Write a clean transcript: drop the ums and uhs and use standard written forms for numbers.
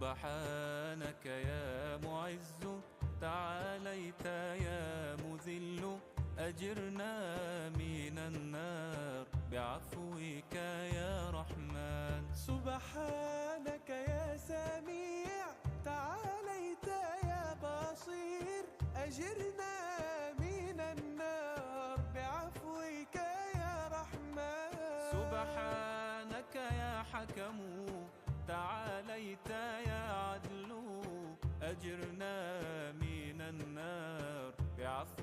سبحانك يا معز، تعاليت يا مذل، أجرنا من النار بعفوك يا رحمن. سبحانك يا سميع، تعاليت يا بصير، أجرنا من النار بعفوك يا رحمن. سبحانك يا حكم، تعاليت يا عدل، أجرنا من النار بعفوك